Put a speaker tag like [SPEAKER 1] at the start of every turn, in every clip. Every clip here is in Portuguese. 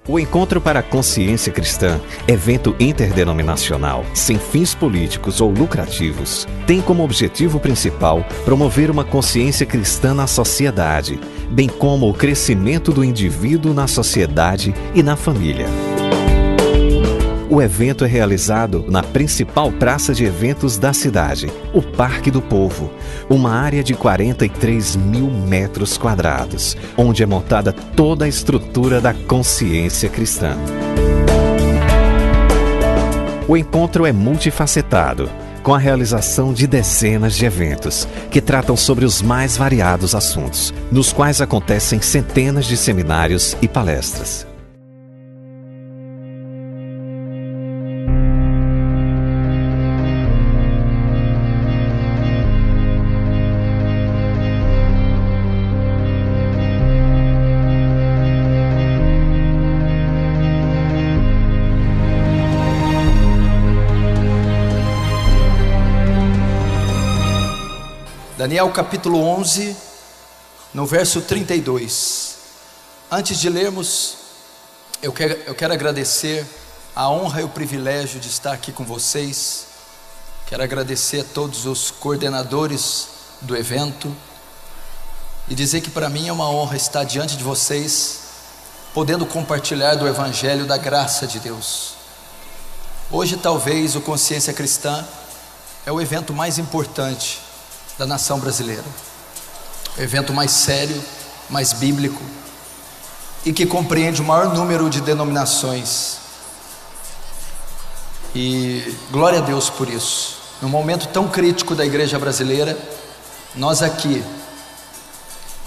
[SPEAKER 1] O Encontro para a Consciência Cristã, evento interdenominacional, sem fins políticos ou lucrativos, tem como objetivo principal promover uma consciência cristã na sociedade, bem como o crescimento do indivíduo na sociedade e na família. O evento é realizado na principal praça de eventos da cidade, o Parque do Povo, uma área de 43 mil metros quadrados, onde é montada toda a estrutura da consciência cristã. O encontro é multifacetado, com a realização de dezenas de eventos, que tratam sobre os mais variados assuntos, nos quais acontecem centenas de seminários e palestras.
[SPEAKER 2] Daniel capítulo 11, no verso 32. Antes de lermos, eu quero agradecer a honra e o privilégio de estar aqui com vocês. Quero agradecer a todos os coordenadores do evento e dizer que para mim é uma honra estar diante de vocês, podendo compartilhar do Evangelho da graça de Deus. Hoje talvez o Consciência Cristã é o evento mais importante da nação brasileira, o evento mais sério, mais bíblico e que compreende o maior número de denominações, e glória a Deus por isso. Num momento tão crítico da igreja brasileira, nós aqui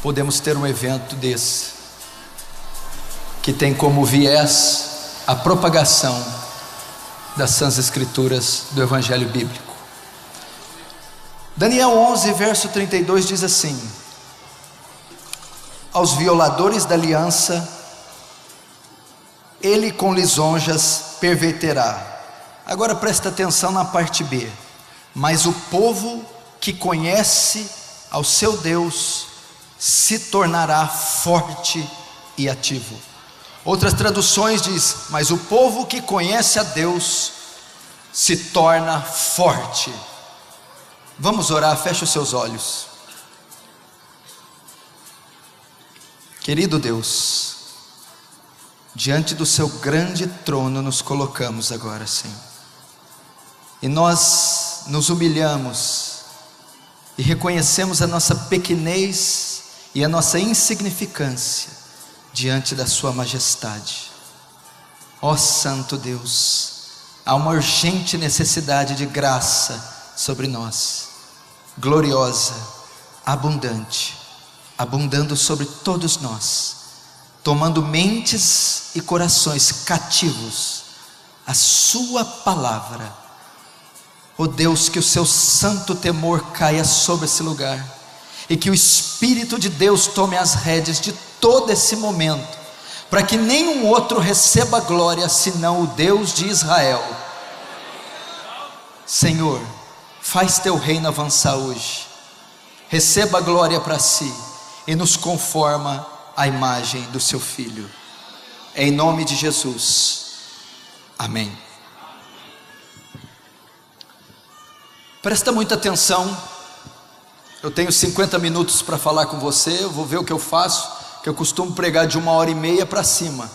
[SPEAKER 2] podemos ter um evento desse, que tem como viés a propagação das Sãs Escrituras do Evangelho Bíblico. Daniel 11, verso 32 diz assim: aos violadores da aliança, ele com lisonjas perverterá. Agora presta atenção na parte B. Mas o povo que conhece ao seu Deus se tornará forte e ativo. Outras traduções diz: mas o povo que conhece a Deus se torna forte. Vamos orar, feche os seus olhos. Querido Deus, diante do seu grande trono nos colocamos agora, Senhor, e nós nos humilhamos e reconhecemos a nossa pequenez e a nossa insignificância diante da sua majestade. Ó Santo Deus, há uma urgente necessidade de graça sobre nós, gloriosa, abundante, abundando sobre todos nós, tomando mentes e corações cativos à sua palavra. Ó Deus, que o seu santo temor caia sobre esse lugar, e que o Espírito de Deus tome as rédeas de todo esse momento, para que nenhum outro receba glória senão o Deus de Israel. Senhor, faz teu reino avançar hoje, receba a glória para si e nos conforma à imagem do seu Filho, em nome de Jesus, amém. Presta muita atenção, eu tenho 50 minutos para falar com você, eu vou ver o que eu faço, que eu costumo pregar de 1h30 para cima,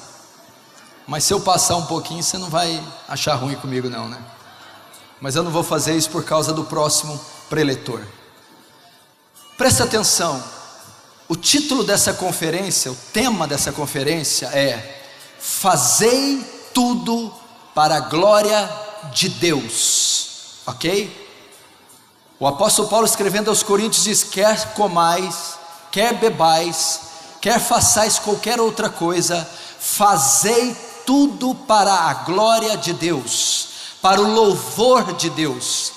[SPEAKER 2] mas se eu passar um pouquinho, você não vai achar ruim comigo não, né? Mas eu não vou fazer isso por causa do próximo preletor. Presta atenção, o título dessa conferência, o tema dessa conferência é: fazei tudo para a glória de Deus, ok? O apóstolo Paulo, escrevendo aos Coríntios, diz: quer comais, quer bebais, quer façais qualquer outra coisa, fazei tudo para a glória de Deus, para o louvor de Deus.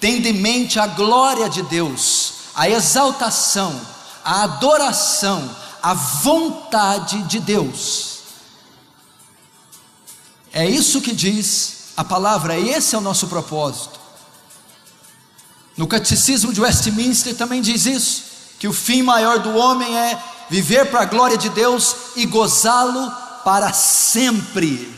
[SPEAKER 2] Tende em mente a glória de Deus, a exaltação, a adoração, a vontade de Deus. É isso que diz a palavra, e esse é o nosso propósito. No Catecismo de Westminster também diz isso, que o fim maior do homem é viver para a glória de Deus e gozá-lo para sempre.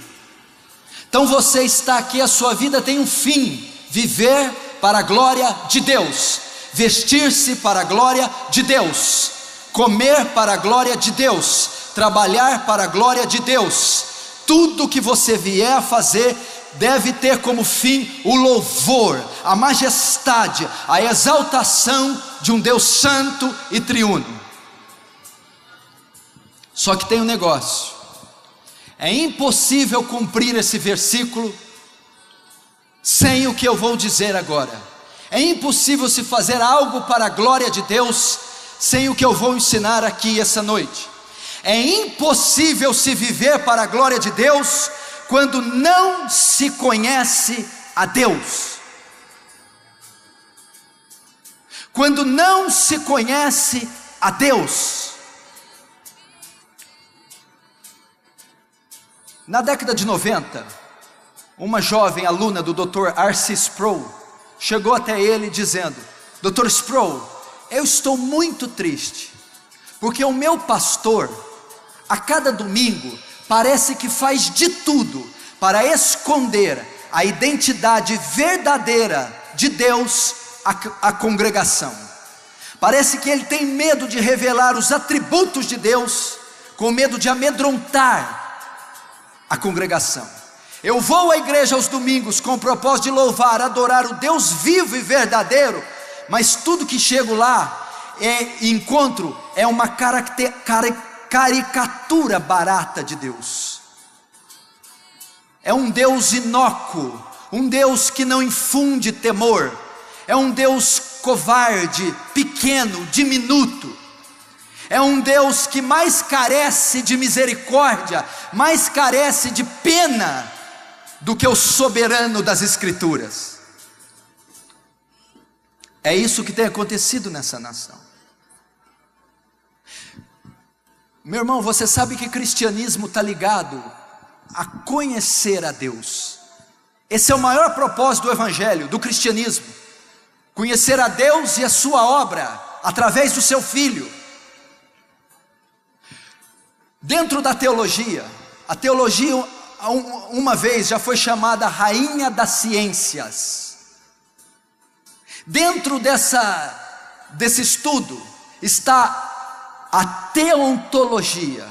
[SPEAKER 2] Então você está aqui, a sua vida tem um fim: viver para a glória de Deus, vestir-se para a glória de Deus, comer para a glória de Deus, trabalhar para a glória de Deus. Tudo que você vier a fazer deve ter como fim o louvor, a majestade, a exaltação de um Deus santo e triuno. Só que tem um negócio: é impossível cumprir esse versículo sem o que eu vou dizer agora. É impossível se fazer algo para a glória de Deus sem o que eu vou ensinar aqui essa noite. É impossível se viver para a glória de Deus quando não se conhece a Deus. Quando não se conhece a Deus. Na década de 90, uma jovem aluna do Dr. R.C. Sproul chegou até ele dizendo: Dr. Sproul, eu estou muito triste, porque o meu pastor, a cada domingo, parece que faz de tudo para esconder a identidade verdadeira de Deus à congregação. Parece que ele tem medo de revelar os atributos de Deus, com medo de amedrontar a congregação. Eu vou à igreja aos domingos com o propósito de louvar, adorar o Deus vivo e verdadeiro, mas tudo que chego lá encontro é uma caricatura barata de Deus. É um Deus inócuo, um Deus que não infunde temor, é um Deus covarde, pequeno, diminuto. É um Deus que mais carece de misericórdia, mais carece de pena do que o soberano das Escrituras. É isso que tem acontecido nessa nação. Meu irmão, você sabe que cristianismo está ligado a conhecer a Deus. Esse é o maior propósito do evangelho, do cristianismo: conhecer a Deus e a sua obra através do seu Filho. Dentro da teologia, a teologia uma vez já foi chamada rainha das ciências. Dentro desse estudo está a teontologia.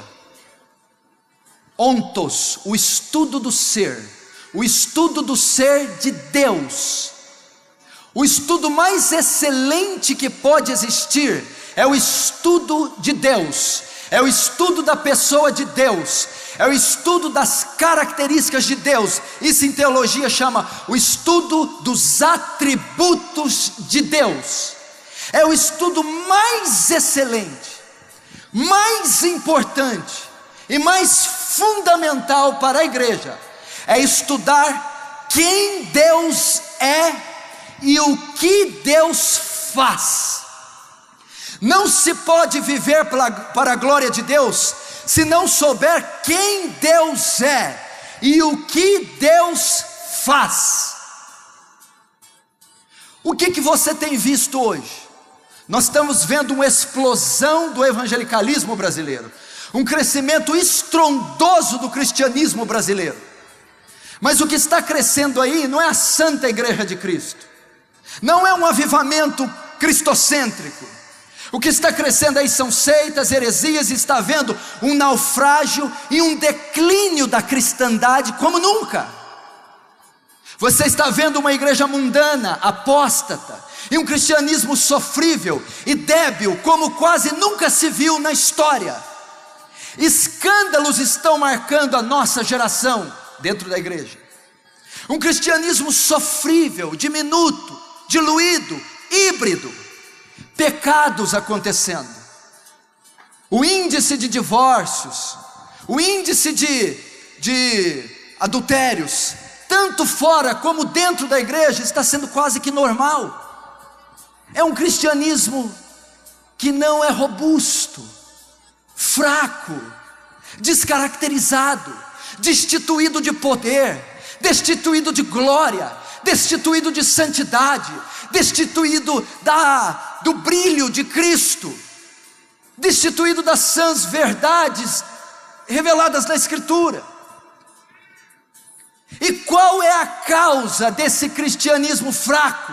[SPEAKER 2] Ontos, o estudo do ser de Deus. O estudo mais excelente que pode existir é o estudo de Deus, é o estudo da pessoa de Deus, é o estudo das características de Deus. Isso em teologia chama o estudo dos atributos de Deus. É o estudo mais excelente, mais importante e mais fundamental para a igreja. É estudar quem Deus é e o que Deus faz. Não se pode viver para a glória de Deus se não souber quem Deus é e o que Deus faz. O que você tem visto hoje? Nós estamos vendo uma explosão do evangelicalismo brasileiro, um crescimento estrondoso do cristianismo brasileiro. Mas o que está crescendo aí não é a Santa Igreja de Cristo, não é um avivamento cristocêntrico. O que está crescendo aí são seitas, heresias, e está havendo um naufrágio e um declínio da cristandade como nunca. Você está vendo uma igreja mundana, apóstata, e um cristianismo sofrível e débil como quase nunca se viu na história. Escândalos estão marcando a nossa geração dentro da igreja. Um cristianismo sofrível, diminuto, diluído, híbrido. Pecados acontecendo, o índice de divórcios, o índice de adultérios, tanto fora como dentro da igreja, está sendo quase que normal. É um cristianismo que não é robusto, fraco, descaracterizado, destituído de poder, destituído de glória, destituído de santidade, destituído do brilho de Cristo, destituído das sãs verdades reveladas na Escritura. E qual é a causa desse cristianismo fraco?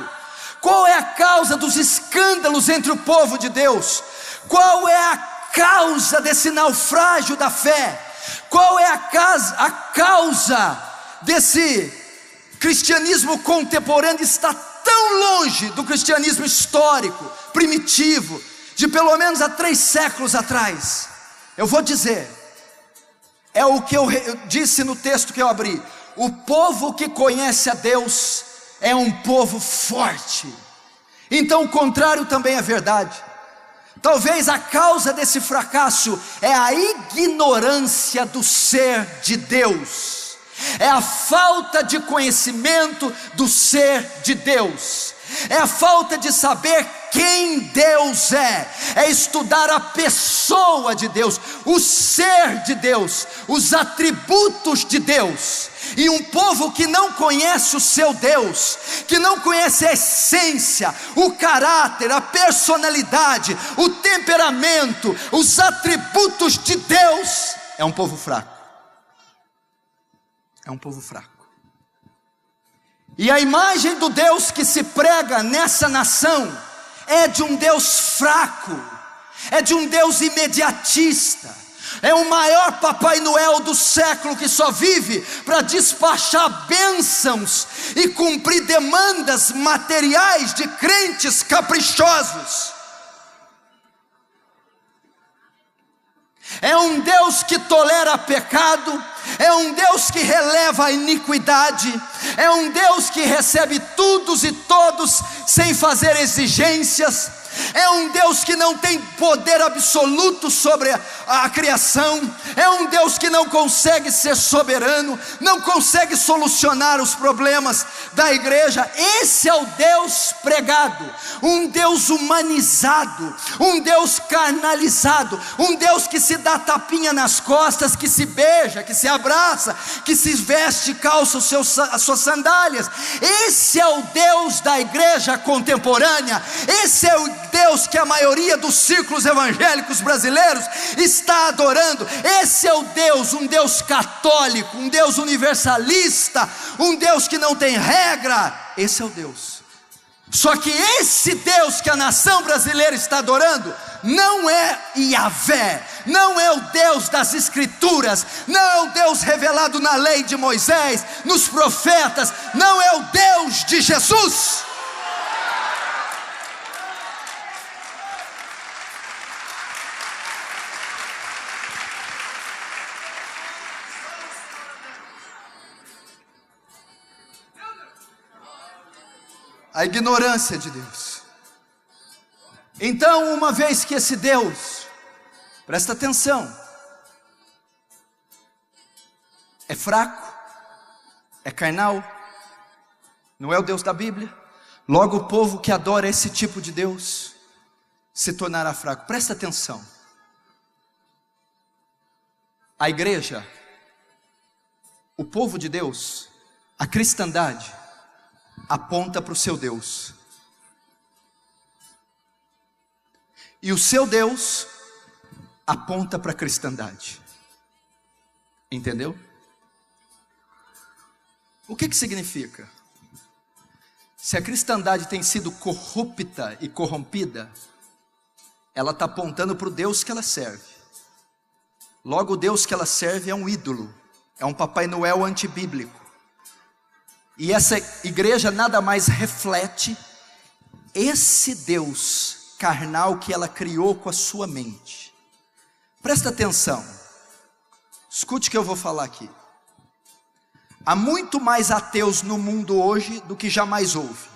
[SPEAKER 2] Qual é a causa dos escândalos entre o povo de Deus? Qual é a causa desse naufrágio da fé? Qual é a causa desse cristianismo contemporâneo estar tão longe do cristianismo histórico, primitivo, de pelo menos há 3 séculos atrás? Eu vou dizer, é o que eu disse no texto que eu abri: o povo que conhece a Deus é um povo forte. Então o contrário também é verdade. Talvez a causa desse fracasso é a ignorância do ser de Deus, é a falta de conhecimento do ser de Deus, é a falta de saber quem Deus é estudar a pessoa de Deus, o ser de Deus, os atributos de Deus. E um povo que não conhece o seu Deus, que não conhece a essência, o caráter, a personalidade, o temperamento, os atributos de Deus, é um povo fraco. É um povo fraco. E a imagem do Deus que se prega nessa nação é de um Deus fraco, é de um Deus imediatista, é o maior Papai Noel do século que só vive para despachar bênçãos e cumprir demandas materiais de crentes caprichosos. É um Deus que tolera pecado, é um Deus que releva a iniquidade, é um Deus que recebe todos e todos sem fazer exigências, é um Deus que não tem poder absoluto sobre a criação, é um Deus que não consegue ser soberano, não consegue solucionar os problemas da igreja. Esse é o Deus pregado, um Deus humanizado, um Deus carnalizado, um Deus que se dá tapinha nas costas, que se beija, que se abraça, que se veste e calça as suas sandálias. Esse é o Deus da igreja contemporânea, esse é o Deus que a maioria dos círculos evangélicos brasileiros está adorando. Esse é o Deus, um Deus católico, um Deus universalista, um Deus que não tem regra. Esse é o Deus. Só que esse Deus que a nação brasileira está adorando não é Yahvé, não é o Deus das Escrituras, não é o Deus revelado na lei de Moisés, nos profetas, não é o Deus de Jesus. A ignorância de Deus. Então, uma vez que esse Deus, presta atenção, é fraco, é carnal, não é o Deus da Bíblia, logo o povo que adora esse tipo de Deus se tornará fraco. Presta atenção. A igreja, o povo de Deus, a cristandade, aponta para o seu Deus, e o seu Deus aponta para a cristandade. Entendeu? O que significa? Se a cristandade tem sido corrupta e corrompida, ela está apontando para o Deus que ela serve. Logo, o Deus que ela serve é um ídolo, é um Papai Noel antibíblico. E essa igreja nada mais reflete esse Deus carnal que ela criou com a sua mente. Presta atenção, escute o que eu vou falar aqui. Há muito mais ateus no mundo hoje do que jamais houve,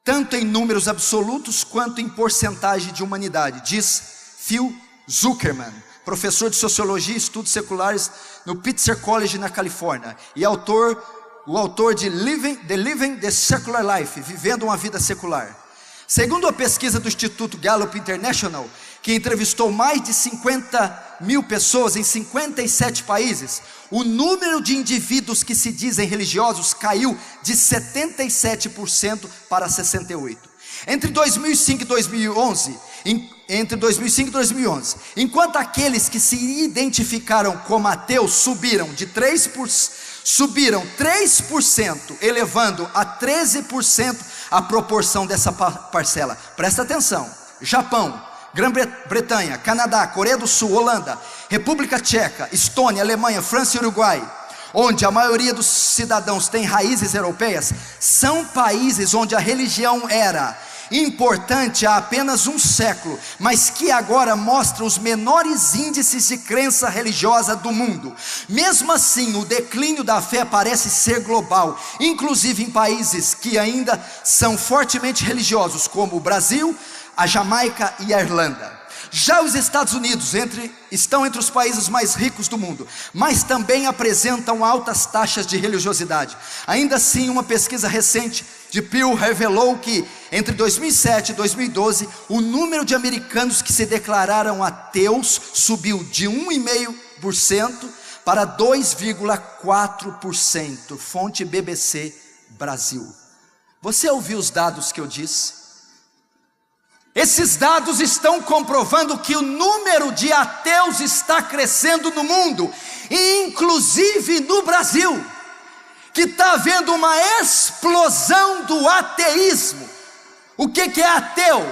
[SPEAKER 2] tanto em números absolutos quanto em porcentagem de humanidade, diz Phil Zuckerman, professor de Sociologia e Estudos Seculares no Pitzer College na Califórnia, e o autor de Living the Secular Life, Vivendo uma Vida Secular. Segundo a pesquisa do Instituto Gallup International, que entrevistou mais de 50 mil pessoas em 57 países, o número de indivíduos que se dizem religiosos caiu de 77% para 68%. Entre 2005 e 2011, entre 2005 e 2011. Enquanto aqueles que se identificaram como ateus subiram 3%, elevando a 13% a proporção dessa parcela. Presta atenção: Japão, Grã-Bretanha, Canadá, Coreia do Sul, Holanda, República Tcheca, Estônia, Alemanha, França e Uruguai, onde a maioria dos cidadãos tem raízes europeias, são países onde a religião era importante há apenas um século, mas que agora mostra os menores índices de crença religiosa do mundo. Mesmo assim, o declínio da fé parece ser global, inclusive em países que ainda são fortemente religiosos, como o Brasil, a Jamaica e a Irlanda. Já os Estados Unidos estão entre os países mais ricos do mundo, mas também apresentam altas taxas de religiosidade. Ainda assim, uma pesquisa recente de Pew revelou que entre 2007 e 2012, o número de americanos que se declararam ateus subiu de 1,5% para 2,4%. Fonte BBC Brasil. Você ouviu os dados que eu disse? Esses dados estão comprovando que o número de ateus está crescendo no mundo, inclusive no Brasil, que está havendo uma explosão do ateísmo. O que é ateu?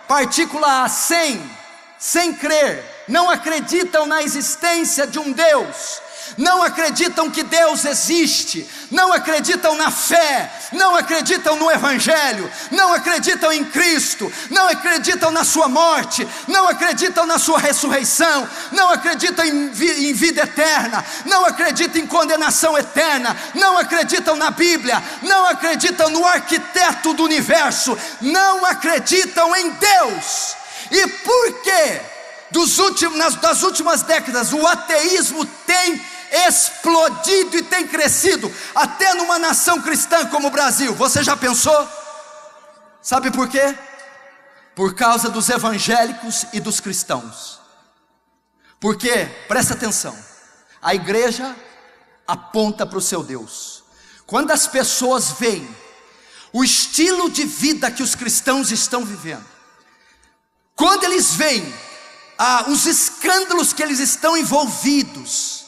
[SPEAKER 2] Partícula A, sem crer, não acreditam na existência de um Deus, não acreditam que Deus existe, não acreditam na fé, não acreditam no Evangelho, não acreditam em Cristo, não acreditam na sua morte, não acreditam na sua ressurreição, não acreditam em vida eterna, não acreditam em condenação eterna, não acreditam na Bíblia, não acreditam no arquiteto do universo, não acreditam em Deus. E por quê? Das últimas décadas, o ateísmo tem explodido e tem crescido, até numa nação cristã como o Brasil. Você já pensou? Sabe por quê? Por causa dos evangélicos e dos cristãos. Porque, presta atenção, a igreja aponta para o seu Deus. Quando as pessoas veem o estilo de vida que os cristãos estão vivendo, quando eles veem os escândalos que eles estão envolvidos,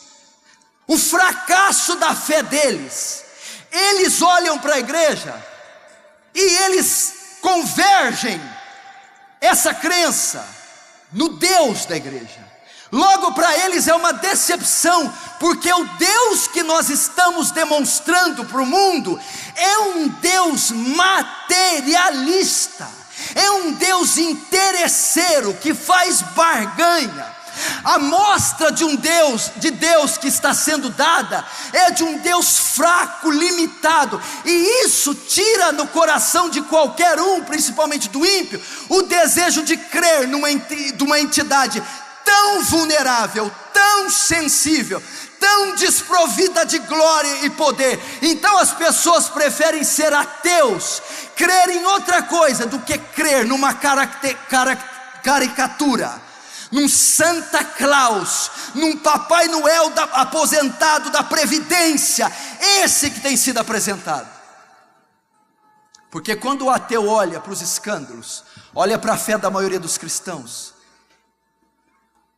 [SPEAKER 2] o fracasso da fé deles, eles olham para a igreja e eles convergem essa crença no Deus da igreja. Logo, para eles é uma decepção, porque o Deus que nós estamos demonstrando para o mundo é um Deus materialista, é um Deus interesseiro que faz barganha. A mostra de Deus que está sendo dada é de um Deus fraco, limitado, e isso tira no coração de qualquer um, principalmente do ímpio, o desejo de crer numa entidade tão vulnerável, tão sensível, tão desprovida de glória e poder. Então as pessoas preferem ser ateus, crer em outra coisa, do que crer numa caricatura, num Santa Claus, num Papai Noel aposentado da Previdência. Esse que tem sido apresentado. Porque quando o ateu olha para os escândalos, olha para a fé da maioria dos cristãos,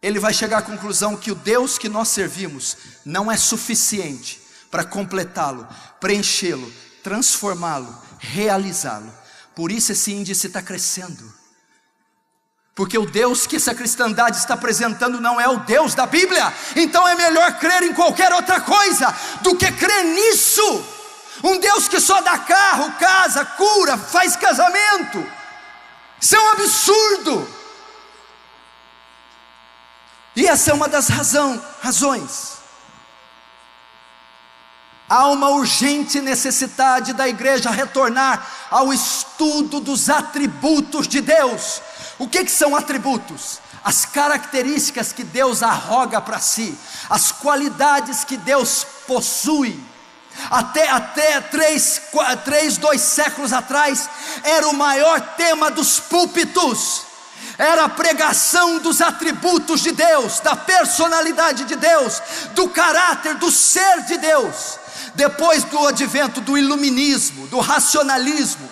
[SPEAKER 2] ele vai chegar à conclusão que o Deus que nós servimos não é suficiente para completá-lo, preenchê-lo, transformá-lo, realizá-lo. Por isso esse índice está crescendo. Porque o Deus que essa cristandade está apresentando não é o Deus da Bíblia. Então é melhor crer em qualquer outra coisa do que crer nisso. Um Deus que só dá carro, casa, cura, faz casamento. Isso é um absurdo. E essa é uma das razões. Há uma urgente necessidade da igreja retornar ao estudo dos atributos de Deus. O que são atributos? As características que Deus arroga para si, as qualidades que Deus possui. Até 2 séculos atrás, era o maior tema dos púlpitos, era a pregação dos atributos de Deus, da personalidade de Deus, do caráter, do ser de Deus. Depois do advento do iluminismo, do racionalismo,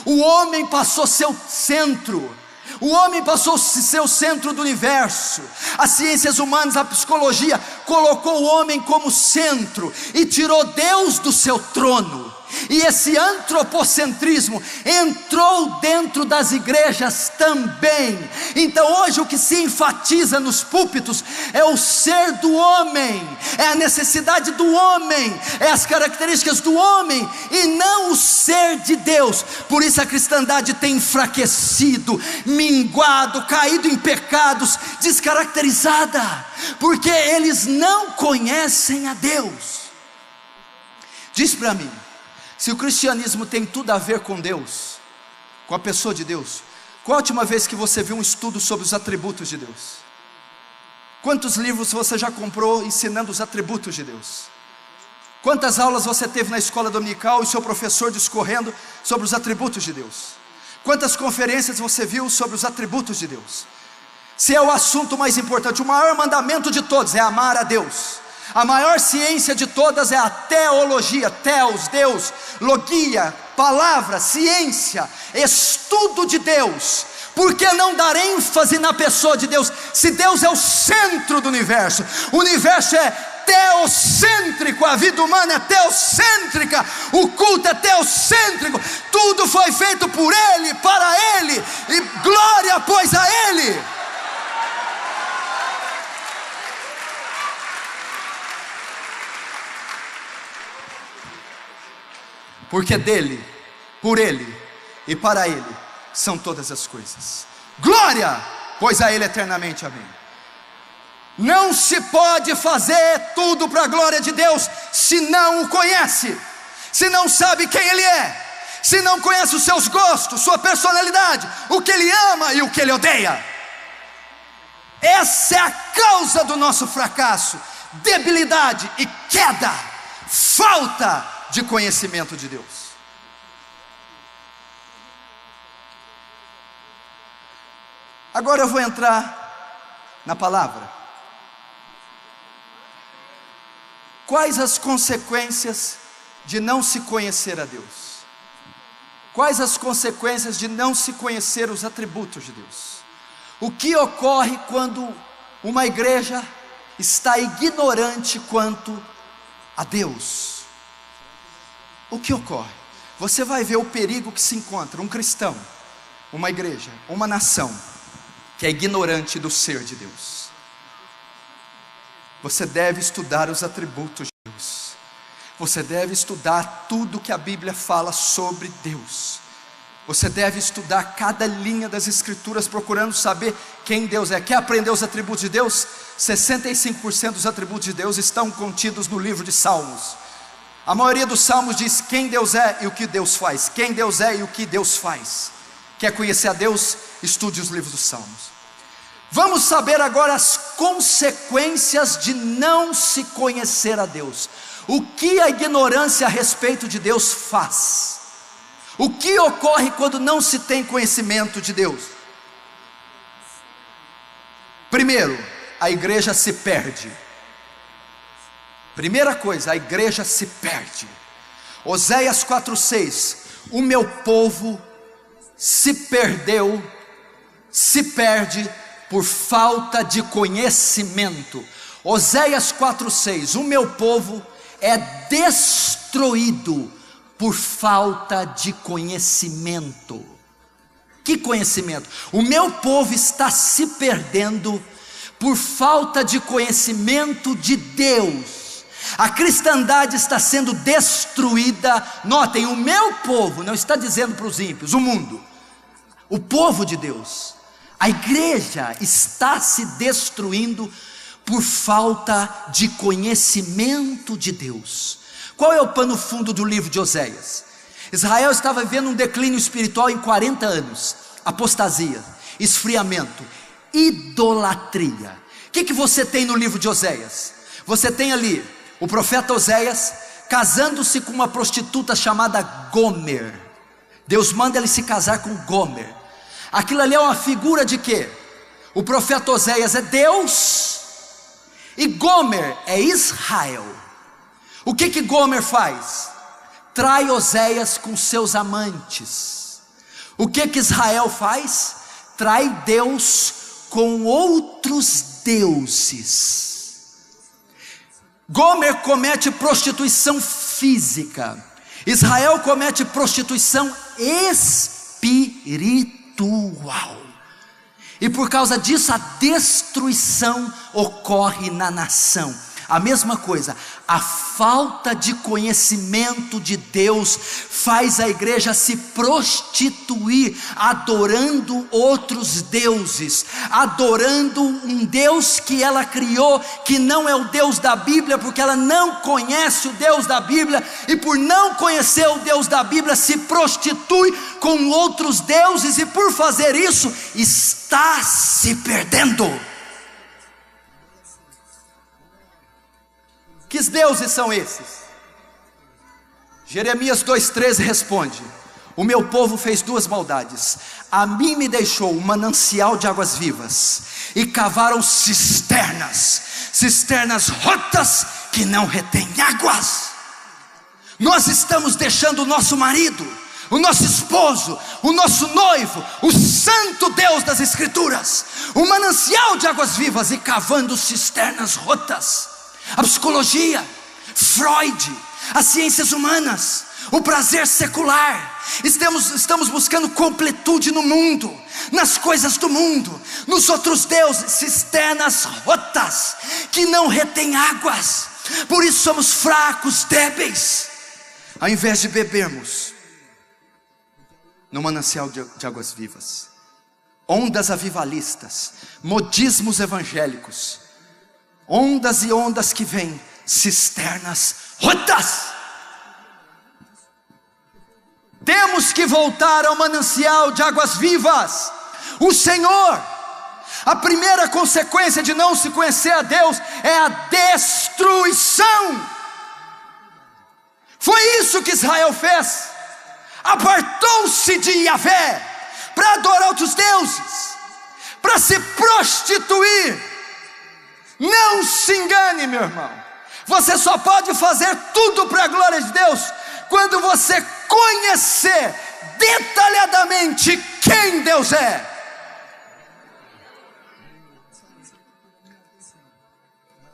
[SPEAKER 2] o homem passou seu centro O homem passou a ser o centro do universo. As ciências humanas, a psicologia, colocou o homem como centro e tirou Deus do seu trono. E esse antropocentrismo entrou dentro das igrejas também. Então hoje o que se enfatiza nos púlpitos é o ser do homem, é a necessidade do homem, é as características do homem, e não o ser de Deus. Por isso a cristandade tem enfraquecido, minguado, caído em pecados, descaracterizada, porque eles não conhecem a Deus. Diz para mim, se o cristianismo tem tudo a ver com Deus, com a pessoa de Deus, qual a última vez que você viu um estudo sobre os atributos de Deus? Quantos livros você já comprou ensinando os atributos de Deus? Quantas aulas você teve na escola dominical e seu professor discorrendo sobre os atributos de Deus? Quantas conferências você viu sobre os atributos de Deus? Se é o assunto mais importante, o maior mandamento de todos é amar a Deus. A maior ciência de todas é a teologia, teos, Deus, logia, palavra, ciência, estudo de Deus. Por que não dar ênfase na pessoa de Deus, se Deus é o centro do universo? O universo é teocêntrico, a vida humana é teocêntrica, o culto é teocêntrico, tudo foi feito por Ele, para Ele, e glória pois a Ele. Porque dele, por ele e para ele são todas as coisas. Glória, pois a ele eternamente, amém. Não se pode fazer tudo para a glória de Deus se não o conhece, se não sabe quem ele é, se não conhece os seus gostos, sua personalidade, o que ele ama e o que ele odeia. Essa é a causa do nosso fracasso, debilidade e queda, falta de conhecimento de Deus. Agora eu vou entrar na palavra. Quais as consequências de não se conhecer a Deus? Quais as consequências de não se conhecer os atributos de Deus? O que ocorre quando uma igreja está ignorante quanto a Deus? O que ocorre? Você vai ver o perigo que se encontra um cristão, uma igreja, uma nação que é ignorante do ser de Deus. Você deve estudar os atributos de Deus. Você deve estudar tudo que a Bíblia fala sobre Deus. Você deve estudar cada linha das Escrituras, procurando saber quem Deus é. Quer aprender os atributos de Deus? 65% dos atributos de Deus estão contidos no livro de Salmos. A maioria dos salmos diz quem Deus é e o que Deus faz. Quem Deus é e o que Deus faz. Quer conhecer a Deus? Estude os livros dos salmos. Vamos saber agora as consequências de não se conhecer a Deus. O que a ignorância a respeito de Deus faz? O que ocorre quando não se tem conhecimento de Deus? Primeiro, a igreja se perde. Primeira coisa, a igreja se perde. Oséias 4:6, o meu povo se perdeu, se perde por falta de conhecimento. Oséias 4:6, o meu povo é destruído por falta de conhecimento. Que conhecimento? O meu povo está se perdendo por falta de conhecimento de Deus. A cristandade está sendo destruída. Notem, o meu povo, não está dizendo para os ímpios, o mundo, o povo de Deus, a igreja está se destruindo por falta de conhecimento de Deus. Qual é o pano fundo do livro de Oséias? Israel estava vivendo um declínio espiritual em 40 anos, apostasia, esfriamento, idolatria. O que você tem no livro de Oséias? Você tem ali o profeta Oséias casando-se com uma prostituta chamada Gomer. Deus manda ele se casar com Gomer. Aquilo ali é uma figura de quê? O profeta Oséias é Deus e Gomer é Israel. O que Gomer faz? Trai Oséias com seus amantes. O que Israel faz? trai Deus com outros deuses. Gomer comete prostituição física, Israel comete prostituição espiritual, e por causa disso a destruição ocorre na nação. A mesma coisa, a falta de conhecimento de Deus faz a igreja se prostituir, adorando outros deuses, adorando um Deus que ela criou, que não é o Deus da Bíblia, porque ela não conhece o Deus da Bíblia, e por não conhecer o Deus da Bíblia, se prostitui com outros deuses, e por fazer isso, está se perdendo. Que deuses são esses? Jeremias 2,13 responde: o meu povo fez duas maldades. A mim me deixou um manancial de águas vivas, e cavaram cisternas rotas que não retêm águas. Nós estamos deixando o nosso marido, o nosso esposo, o nosso noivo, o santo Deus das Escrituras, um manancial de águas vivas, e cavando cisternas rotas. A psicologia, Freud, as ciências humanas, o prazer secular, estamos buscando completude no mundo, nas coisas do mundo, nos outros deuses, cisternas rotas, que não retêm águas, por isso somos fracos, débeis, ao invés de bebermos no manancial de águas vivas. Ondas avivalistas, modismos evangélicos, ondas e ondas que vêm, cisternas rotas. Temos que voltar ao manancial de águas vivas. O Senhor, a primeira consequência de não se conhecer a Deus é a destruição. Foi isso que Israel fez. Apartou-se de Yahvé para adorar outros deuses, para se prostituir. Não se engane, meu irmão, você só pode fazer tudo para a glória de Deus quando você conhecer detalhadamente quem Deus é.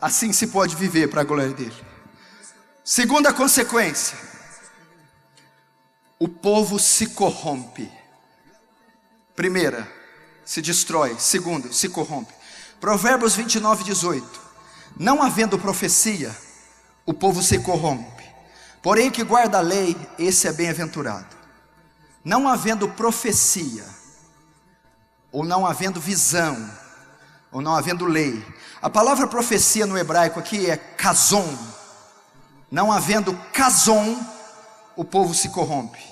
[SPEAKER 2] Assim se pode viver para a glória dele. Segunda consequência, o povo se corrompe. Primeira, se destrói. Segundo, se corrompe. Provérbios 29:18. Não havendo profecia, o povo se corrompe, porém que guarda a lei, esse é bem-aventurado. Não havendo profecia, ou não havendo visão, ou não havendo lei. A palavra profecia no hebraico aqui é kazon. Não havendo kazon, o povo se corrompe.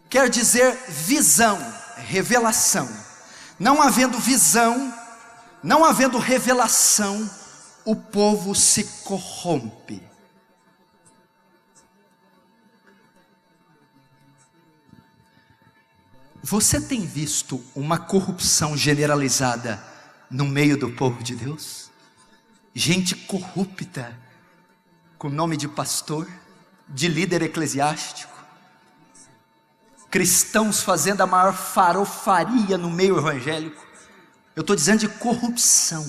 [SPEAKER 2] Quer dizer visão, revelação. Não havendo visão, não havendo revelação, o povo se corrompe. Você tem visto uma corrupção generalizada no meio do povo de Deus? Gente corrupta, com nome de pastor, de líder eclesiástico, cristãos fazendo a maior farofaria no meio evangélico. Eu estou dizendo de corrupção.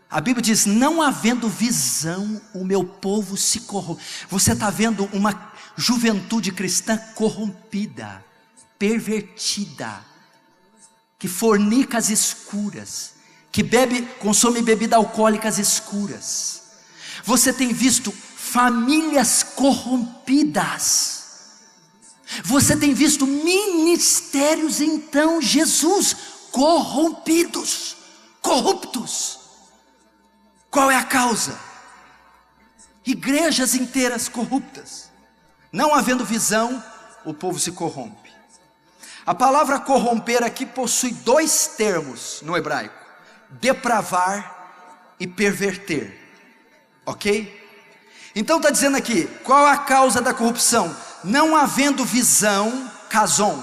[SPEAKER 2] A Bíblia diz: não havendo visão, o meu povo se corrompe. Você está vendo uma juventude cristã corrompida, pervertida, que fornica às escuras, que consome bebida alcoólica às escuras. Você tem visto famílias corrompidas. Você tem visto ministérios, então, Jesus, corrompidos, corruptos. Qual é a causa? Igrejas inteiras corruptas. Não havendo visão, o povo se corrompe. A palavra corromper aqui possui dois termos no hebraico: depravar e perverter. Ok? Então está dizendo aqui, qual a causa da corrupção? Não havendo visão, kazon,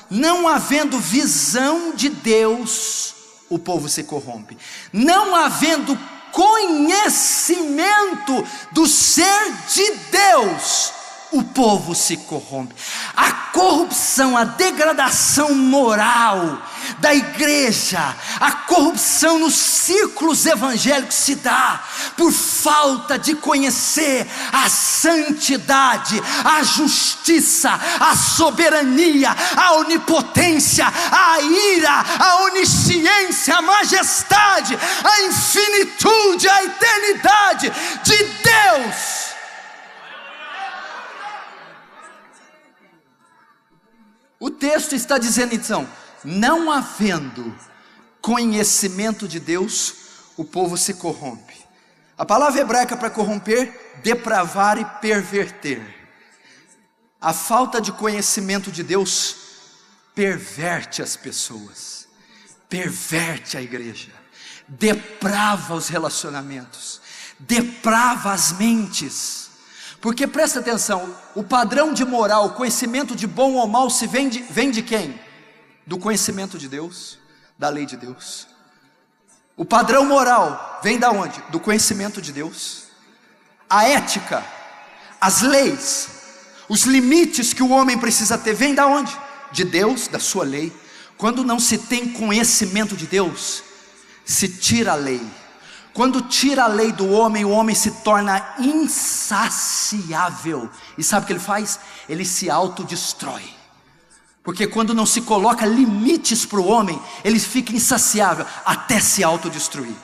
[SPEAKER 2] não havendo visão de Deus, o povo se corrompe. Não havendo conhecimento do ser de Deus,
[SPEAKER 3] o povo se corrompe. A corrupção, a degradação moral da igreja, a corrupção nos círculos evangélicos se dá por falta de conhecer a santidade, a justiça, a soberania, a onipotência, a ira, a onisciência, a majestade, a infinitude, a eternidade de Deus. O texto está dizendo então: não havendo conhecimento de Deus, o povo se corrompe. A palavra hebraica para corromper, depravar e perverter. A falta de conhecimento de Deus perverte as pessoas, perverte a igreja, deprava os relacionamentos, deprava as mentes. Porque presta atenção, o padrão de moral, o conhecimento de bom ou mal vem de quem? Do conhecimento de Deus, da lei de Deus. O padrão moral vem da onde? Do conhecimento de Deus. A ética, as leis, os limites que o homem precisa ter, vem da onde? De Deus, da sua lei. Quando não se tem conhecimento de Deus, se tira a lei. Quando tira a lei do homem, o homem se torna insaciável. E sabe o que ele faz? Ele se autodestrói. Porque quando não se coloca limites para o homem, ele fica insaciável até se autodestruir.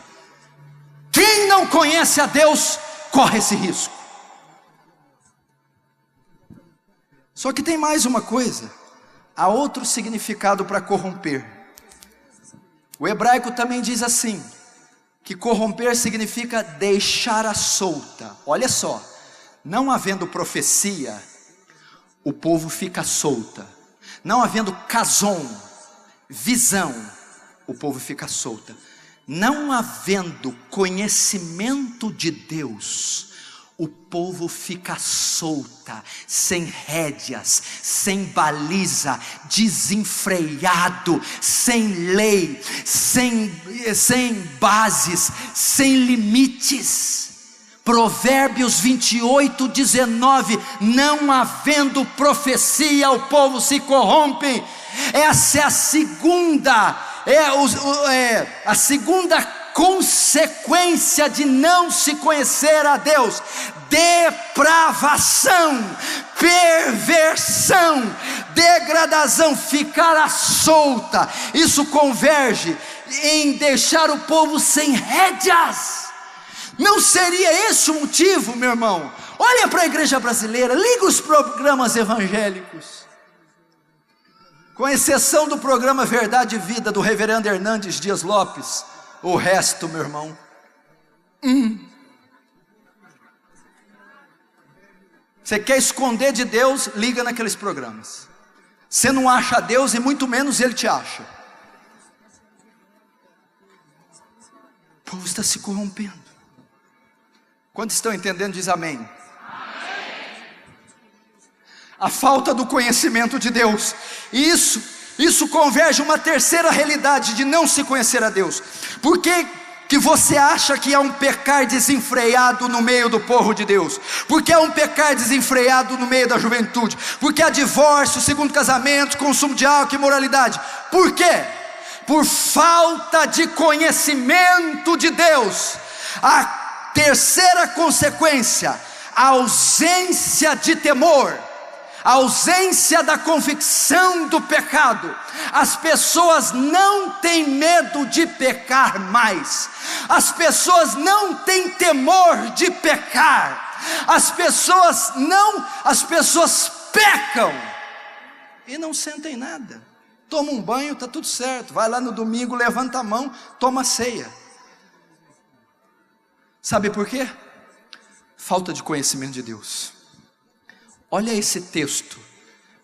[SPEAKER 3] Quem não conhece a Deus, corre esse risco. Só que tem mais uma coisa. Há outro significado para corromper. O hebraico também diz assim, que corromper significa deixar à solta. Olha só, não havendo profecia, o povo fica solta. Não havendo casom, visão, o povo fica solta. Não havendo conhecimento de Deus, o povo fica solta, sem rédeas, sem baliza, desenfreado, sem lei, sem bases, sem limites. Provérbios 28, 19, não havendo profecia, o povo se corrompe. Essa é a segunda consequência de não se conhecer a Deus: depravação, perversão, degradação, ficar à solta. Isso converge em deixar o povo sem rédeas. Não seria esse o motivo, meu irmão? Olha para a igreja brasileira, liga os programas evangélicos, com exceção do programa Verdade e Vida, do reverendo Hernandes Dias Lopes. O resto, meu irmão, você quer esconder de Deus, liga naqueles programas. Você não acha Deus e muito menos Ele te acha. O povo está se corrompendo. Quantos estão entendendo? Diz amém. Amém. A falta do conhecimento de Deus, isso converge uma terceira realidade de não se conhecer a Deus. Por que você acha que há um pecar desenfreado no meio do povo de Deus? Porque há um pecar desenfreado no meio da juventude? Porque há divórcio, segundo casamento, consumo de álcool, imoralidade. Por quê? Por falta de conhecimento de Deus. A terceira consequência, a ausência de temor, a ausência da convicção do pecado. As pessoas não têm medo de pecar mais, as pessoas não têm temor de pecar, as pessoas pecam e não sentem nada. Toma um banho, está tudo certo, vai lá no domingo, levanta a mão, toma a ceia. Sabe por quê? Falta de conhecimento de Deus. Olha esse texto,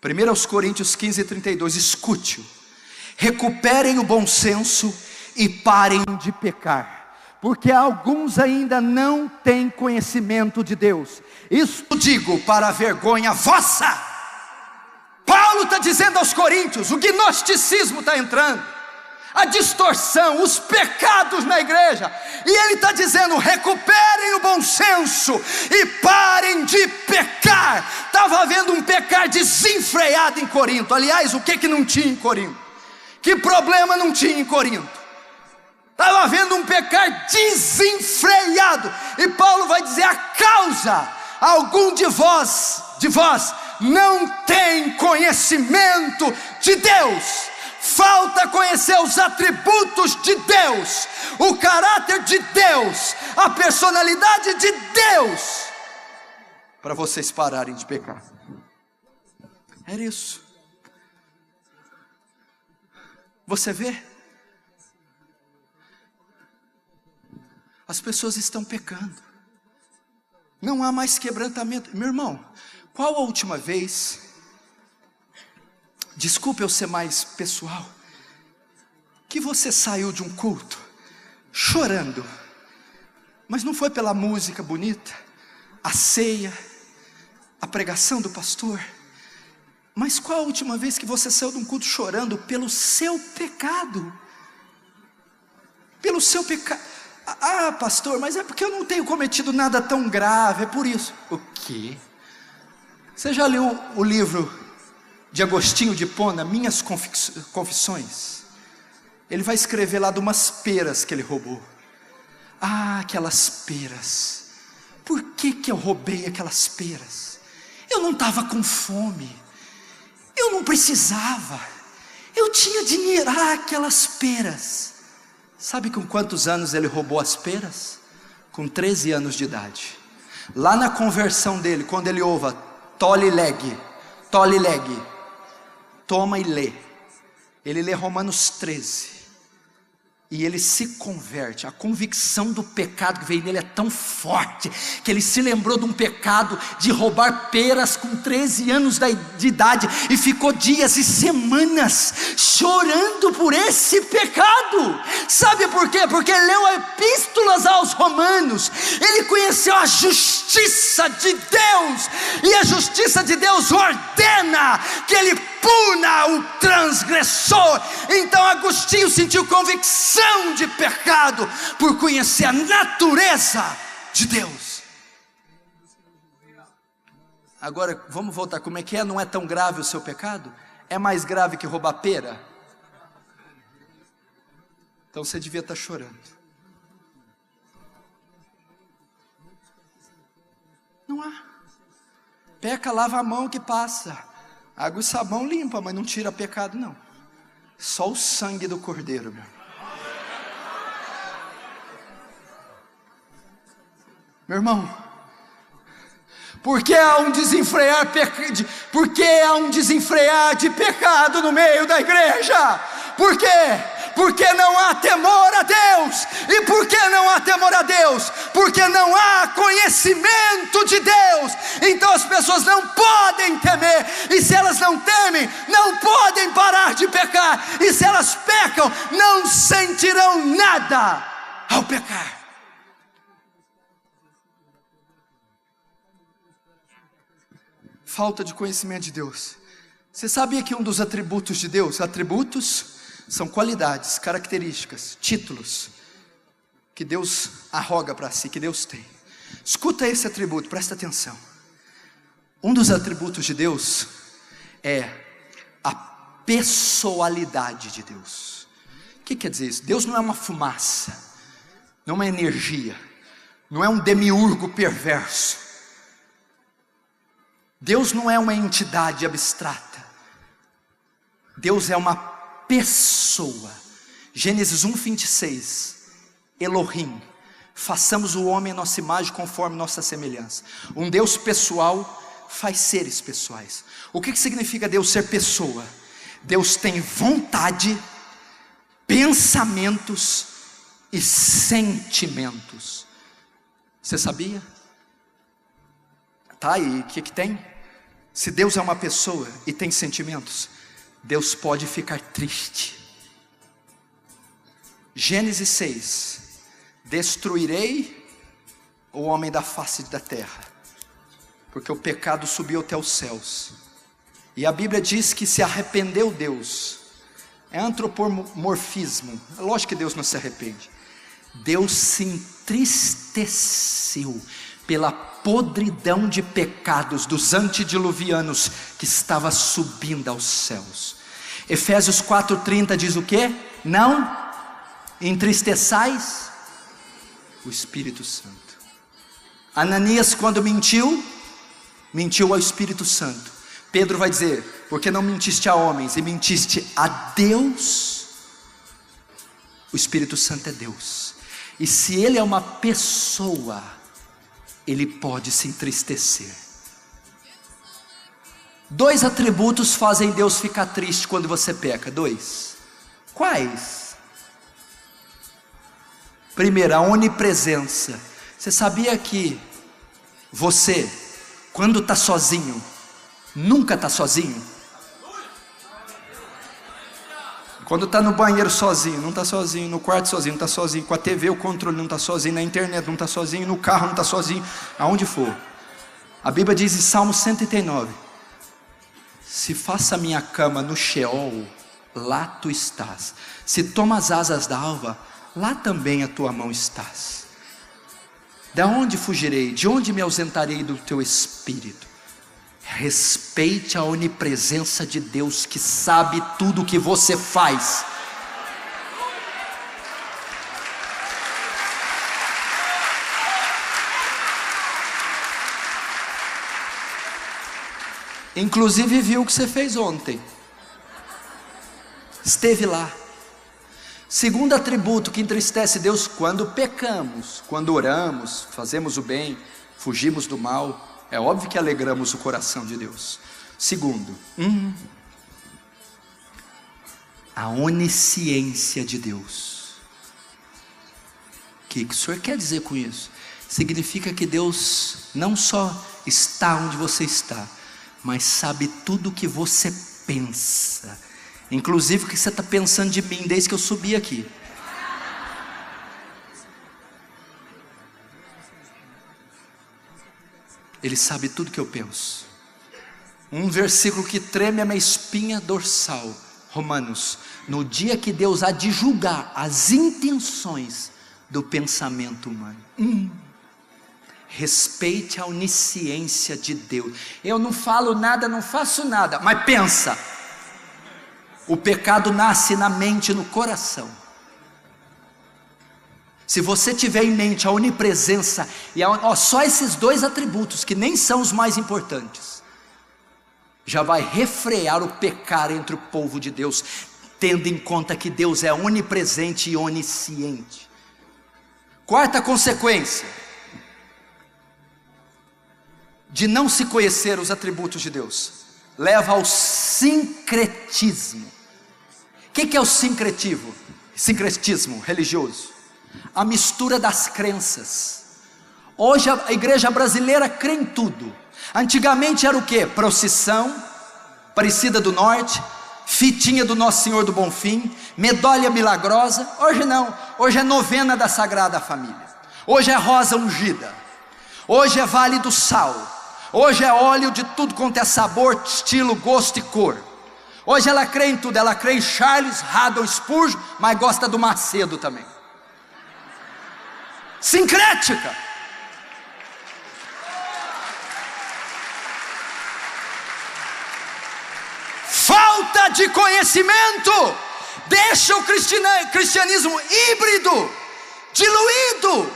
[SPEAKER 3] 1 Coríntios 15, 32, escute-o. Recuperem o bom senso e parem de pecar, porque alguns ainda não têm conhecimento de Deus. Isso digo para a vergonha vossa. Paulo está dizendo aos coríntios, o gnosticismo está entrando, a distorção, os pecados na igreja, e ele está dizendo: recuperem o bom senso e parem de pecar. Está Estava havendo um pecar desenfreado em Corinto. Aliás, o que não tinha em Corinto? Que problema não tinha em Corinto? Estava havendo um pecar desenfreado. E Paulo vai dizer a causa: algum de vós não tem conhecimento de Deus. Falta conhecer os atributos de Deus, o caráter de Deus, a personalidade de Deus, para vocês pararem de pecar. Era isso. Você vê? As pessoas estão pecando. Não há mais quebrantamento. Meu irmão, qual a última vez, desculpe eu ser mais pessoal, que você saiu de um culto chorando? Mas não foi pela música bonita, a ceia, a pregação do pastor. Mas qual a última vez que você saiu de um culto chorando pelo seu pecado? Pelo seu pecado. Ah, pastor, mas é porque eu não tenho cometido nada tão grave, é por isso. O quê? Você já leu o livro de Agostinho de Hipona, Minhas Confissões? Ele vai escrever lá de umas peras que ele roubou. Ah, aquelas peras. Por que eu roubei aquelas peras? Eu não estava com fome, eu não precisava, eu tinha dinheiro. Ah, aquelas peras. Sabe com quantos anos ele roubou as peras? Com 13 anos de idade. Lá na conversão dele, quando ele ouve tole leg, toma e lê. Ele lê Romanos 13. E ele se converte. A convicção do pecado que veio nele é tão forte, que ele se lembrou de um pecado de roubar peras com 13 anos de idade, e ficou dias e semanas chorando por esse pecado. Sabe por quê? Porque ele leu epístolas aos romanos, ele conheceu a justiça de Deus, e a justiça de Deus ordena que ele puna o transgressor. Então Agostinho sentiu convicção de pecado por conhecer a natureza de Deus. Agora vamos voltar. Como é que é? Não é tão grave o seu pecado? É mais grave que roubar pera? Então você devia estar chorando. Não há. Peca, lava a mão que passa. Água e sabão limpa, mas não tira pecado não. Só o sangue do Cordeiro, meu irmão. Porque há um desenfrear de pecado no meio da igreja? Por quê? Porque não há temor a Deus. E por que não há temor a Deus? Porque não há conhecimento de Deus. Então as pessoas não podem temer. E se elas não temem, não podem parar de pecar. E se elas pecam, não sentirão nada ao pecar. Falta de conhecimento de Deus. Você sabia que um dos atributos de Deus, atributos são qualidades, características, títulos que Deus arroga para si, que Deus tem. Escuta esse atributo, presta atenção. Um dos atributos de Deus é a pessoalidade de Deus. O que quer dizer isso? Deus não é uma fumaça, não é uma energia, não é um demiurgo perverso. Deus não é uma entidade abstrata. Deus é uma pessoa. Gênesis 1:26. Elohim, façamos o homem a nossa imagem conforme nossa semelhança. Um Deus pessoal faz seres pessoais. O que significa Deus ser pessoa? Deus tem vontade, pensamentos e sentimentos. Você sabia? Tá, e o que tem? Se Deus é uma pessoa e tem sentimentos, Deus pode ficar triste. Gênesis 6. Destruirei o homem da face da terra, porque o pecado subiu até os céus. E a Bíblia diz que se arrependeu Deus. É antropomorfismo. É lógico que Deus não se arrepende. Deus se entristeceu pela podridão de pecados dos antediluvianos que estava subindo aos céus. Efésios 4:30 diz o quê? Não entristeçais o Espírito Santo. Ananias, quando mentiu ao Espírito Santo. Pedro vai dizer: porque não mentiste a homens e mentiste a Deus. O Espírito Santo é Deus, e se Ele é uma pessoa, Ele pode se entristecer. 2 atributos fazem Deus ficar triste quando você peca. 2. Quais? Primeiro, a onipresença. Você sabia que você, quando está sozinho, nunca está sozinho? Quando está no banheiro sozinho, não está sozinho. No quarto sozinho, não está sozinho. Com a TV, o controle, não está sozinho. Na internet, não está sozinho. No carro, não está sozinho. Aonde for. A Bíblia diz em Salmo 139: se faça a minha cama no Sheol, lá tu estás. Se toma as asas da alva, lá também a tua mão estás. Da onde fugirei? De onde me ausentarei do teu espírito? Respeite a onipresença de Deus, que sabe tudo o que você faz. Inclusive viu o que você fez ontem. Esteve lá. Segundo atributo que entristece Deus: quando pecamos, quando oramos, fazemos o bem, fugimos do mal, é óbvio que alegramos o coração de Deus. Segundo, a onisciência de Deus. O que o senhor quer dizer com isso? Significa que Deus não só está onde você está, mas sabe tudo o que você pensa, inclusive o que você está pensando de mim desde que eu subi aqui. Ele sabe tudo que eu penso. Um versículo que treme a minha espinha dorsal, Romanos: no dia que Deus há de julgar as intenções do pensamento humano. Respeite a onisciência de Deus. Eu não falo nada, não faço nada, mas pensa. O pecado nasce na mente e no coração. Se você tiver em mente a onipresença e só esses 2 atributos, que nem são os mais importantes, já vai refrear o pecar entre o povo de Deus, tendo em conta que Deus é onipresente e onisciente. Quarta consequência de não se conhecer os atributos de Deus: leva ao sincretismo. O que é o sincretismo? Sincretismo religioso. A mistura das crenças. Hoje a igreja brasileira crê em tudo. Antigamente era o que? Procissão, Aparecida do Norte, fitinha do Nosso Senhor do Bonfim, medalha milagrosa. Hoje não, hoje é novena da Sagrada Família. Hoje é rosa ungida. Hoje é Vale do Sal. Hoje é óleo de tudo quanto é sabor, estilo, gosto e cor. Hoje ela crê em tudo. Ela crê em Charles Haddon Spurgeon, mas gosta do Macedo também. Sincrética. Falta de conhecimento deixa o cristianismo híbrido, diluído.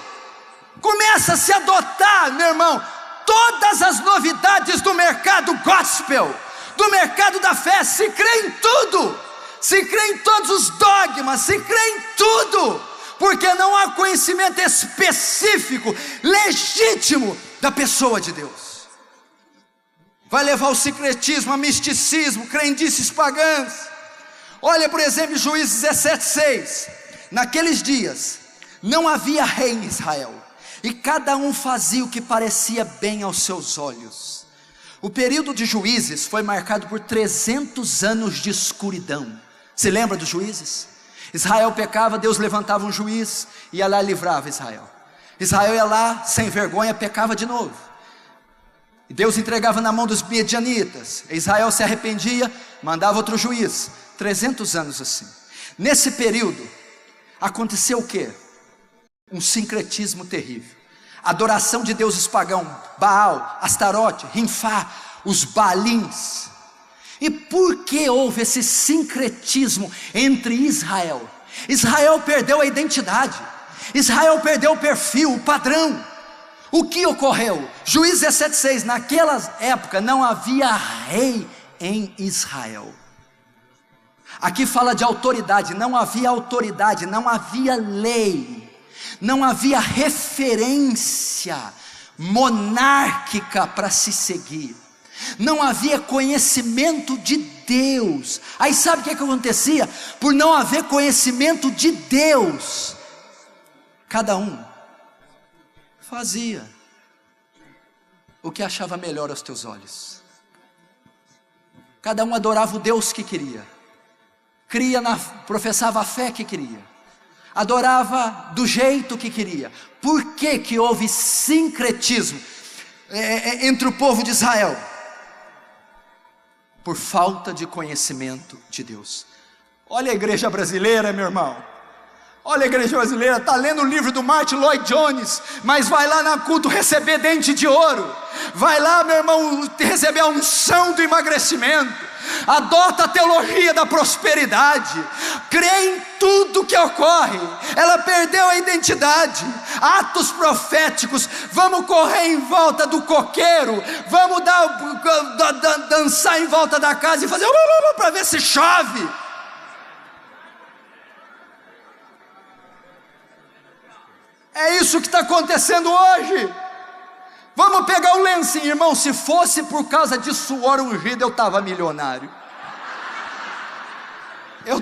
[SPEAKER 3] Começa a se adotar, meu irmão, todas as novidades do mercado gospel, do mercado da fé. Se crê em tudo, se crê em todos os dogmas, se crê em tudo, porque não há conhecimento específico, legítimo da pessoa de Deus. Vai levar ao sincretismo, a misticismo, crendices pagãs. Olha, por exemplo, Juízes 17:6. Naqueles dias não havia rei em Israel, e cada um fazia o que parecia bem aos seus olhos. O período de Juízes foi marcado por 300 anos de escuridão. Se lembra dos Juízes? Israel pecava, Deus levantava um juiz, ia lá e livrava Israel. Israel ia lá, sem vergonha, pecava de novo. E Deus entregava na mão dos midianitas. Israel se arrependia, mandava outro juiz. 300 anos assim. Nesse período, aconteceu o quê? Um sincretismo terrível. adoração de deuses pagãos, Baal, Astarote, Rinfá, os Baalins. E por que houve esse sincretismo entre Israel? Israel perdeu a identidade, Israel perdeu o perfil, o padrão. O que ocorreu? Juízes 17:6, naquela época não havia rei em Israel. Aqui fala de autoridade, não havia lei, não havia referência monárquica para se seguir, não havia conhecimento de Deus. Aí sabe o que acontecia? Por não haver conhecimento de Deus, cada um fazia o que achava melhor aos teus olhos, cada um adorava o Deus que queria, professava a fé que queria, adorava do jeito que queria. Por que que houve sincretismo entre o povo de Israel? Por falta de conhecimento de Deus. Olha a igreja brasileira, meu irmão. Olha a igreja brasileira, está lendo o livro do Martin Lloyd Jones, mas vai lá na culto receber dente de ouro, vai lá, meu irmão, receber a unção do emagrecimento, adota a teologia da prosperidade, crê em tudo que ocorre. Ela perdeu a identidade. Atos proféticos, vamos correr em volta do coqueiro, vamos dançar em volta da casa e fazer para ver se chove. É isso que está acontecendo hoje. Vamos pegar o lencinho, irmão. Se fosse por causa de suor ungido, eu estava milionário.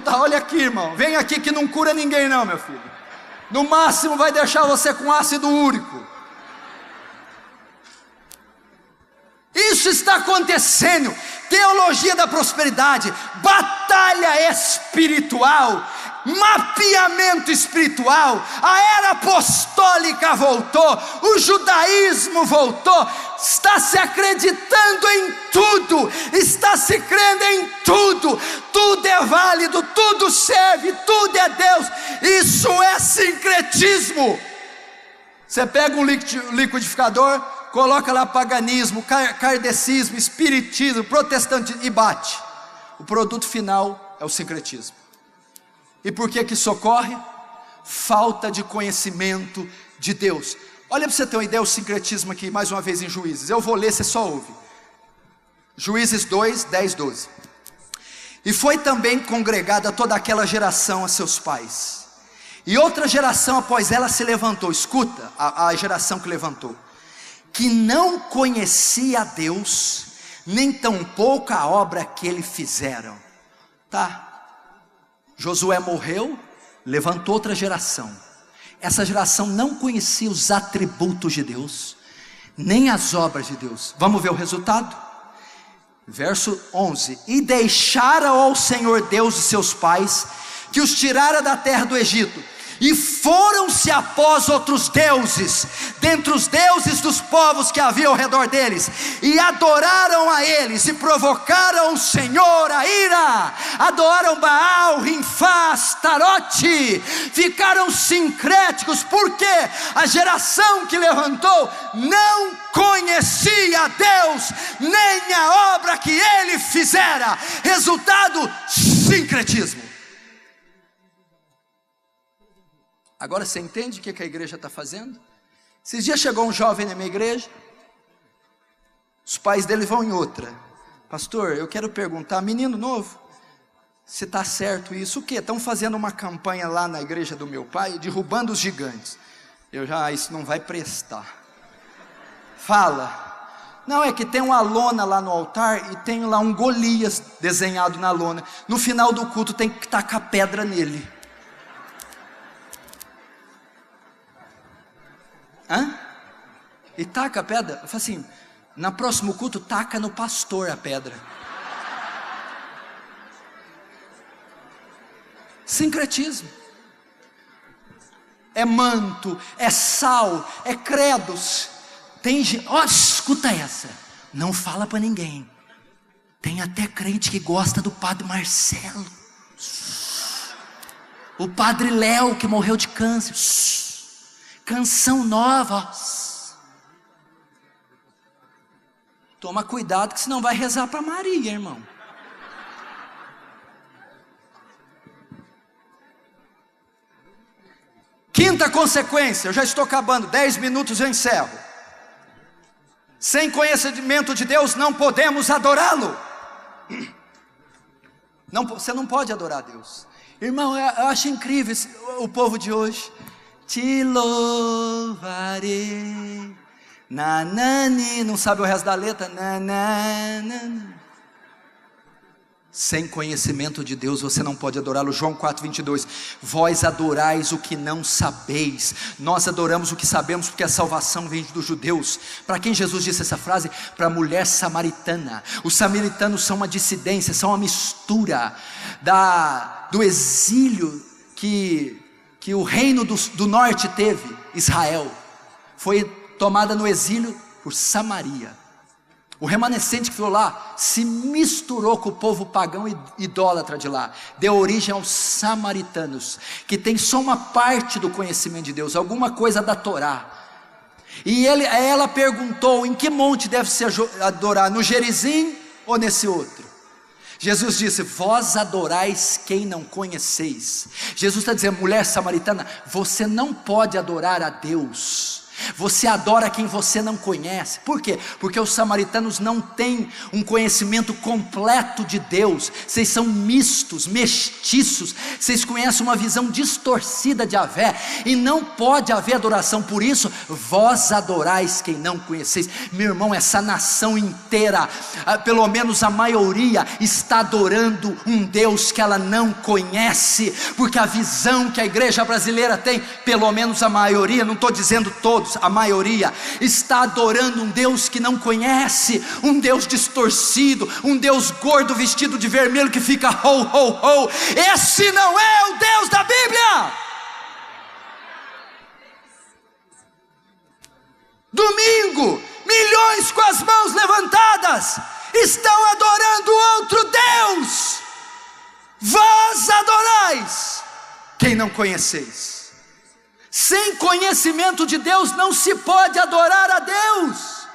[SPEAKER 3] Olha aqui, irmão, vem aqui que não cura ninguém não, meu filho. No máximo vai deixar você com ácido úrico. Isso está acontecendo. Teologia da prosperidade, batalha espiritual, mapeamento espiritual. A era apostólica voltou, o judaísmo voltou, está se acreditando em tudo, está se crendo em tudo, tudo é válido, tudo serve, tudo é Deus. Isso é sincretismo. Você pega um liquidificador, coloca lá paganismo, kardecismo, espiritismo, protestantismo e bate. O produto final é o sincretismo. E por que que isso ocorre? Falta de conhecimento de Deus. Olha para você ter uma ideia, o sincretismo aqui, mais uma vez em Juízes. Eu vou ler, você só ouve. Juízes 2, 10, 12. E foi também congregada toda aquela geração a seus pais, e outra geração após ela se levantou. Escuta, a geração que levantou, que não conhecia a Deus, nem tampouco a obra que ele fizeram. Tá, Josué morreu, levantou outra geração. Essa geração não conhecia os atributos de Deus, nem as obras de Deus. Vamos ver o resultado? Verso 11. E deixaram ao Senhor Deus de seus pais, que os tirara da terra do Egito, e foram-se após outros deuses, dentre os deuses dos povos que havia ao redor deles, e adoraram a eles, e provocaram o Senhor a ira, adoraram Baal, Rinfá, Astarote, ficaram sincréticos, porque a geração que levantou não conhecia Deus, nem a obra que ele fizera. Resultado, sincretismo. Agora você entende o que a igreja está fazendo? Esses dias chegou um jovem na minha igreja, os pais dele vão em outra. Pastor, eu quero perguntar, menino novo, se está certo isso. O que? Estão fazendo uma campanha lá na igreja do meu pai, derrubando os gigantes. Isso não vai prestar. Fala. Não, é que tem uma lona lá no altar, e tem lá um Golias desenhado na lona. No final do culto tem que tacar pedra nele. E taca a pedra. Eu falo assim, no próximo culto taca no pastor a pedra. Sincretismo. É manto, é sal, é credos. Tem gente, escuta essa, não fala para ninguém. Tem até crente que gosta do padre Marcelo, o padre Léo que morreu de câncer. Canção nova, Toma cuidado que senão vai rezar para Maria, irmão. Quinta consequência, eu já estou acabando, 10 minutos eu encerro. Sem conhecimento de Deus não podemos adorá-lo. Não, você não pode adorar a Deus. Irmão, eu acho incrível o povo de hoje. Te louvarei, nanani, não sabe o resto da letra, nanana. Sem conhecimento de Deus você não pode adorá-lo. João 4:22, vós adorais o que não sabeis. Nós adoramos o que sabemos, porque a salvação vem dos judeus. Para quem Jesus disse essa frase? Para a mulher samaritana. Os samaritanos são uma dissidência, são uma mistura do exílio que o reino do norte teve. Israel foi tomada no exílio por Samaria. O remanescente que ficou lá se misturou com o povo pagão e idólatra de lá. Deu origem aos samaritanos, que tem só uma parte do conhecimento de Deus, alguma coisa da Torá. E ela perguntou: em que monte deve se adorar? No Gerizim ou nesse outro? Jesus disse: vós adorais quem não conheceis. Jesus está dizendo: mulher samaritana, você não pode adorar a Deus. Você adora quem você não conhece. Por quê? Porque os samaritanos não têm um conhecimento completo de Deus. Vocês são mistos, mestiços. Vocês conhecem uma visão distorcida de Yahvé, e não pode haver adoração. Por isso, vós adorais quem não conheceis. Meu irmão, essa nação inteira, pelo menos a maioria, está adorando um Deus que ela não conhece. Porque a visão que a igreja brasileira tem, pelo menos a maioria, não estou dizendo todos, a maioria está adorando um Deus que não conhece, um Deus distorcido, um Deus gordo vestido de vermelho que fica ho, ho, ho. Esse não é o Deus da Bíblia. Domingo, milhões com as mãos levantadas estão adorando outro Deus. Vós adorais quem não conheceis. Sem conhecimento de Deus não se pode adorar a Deus.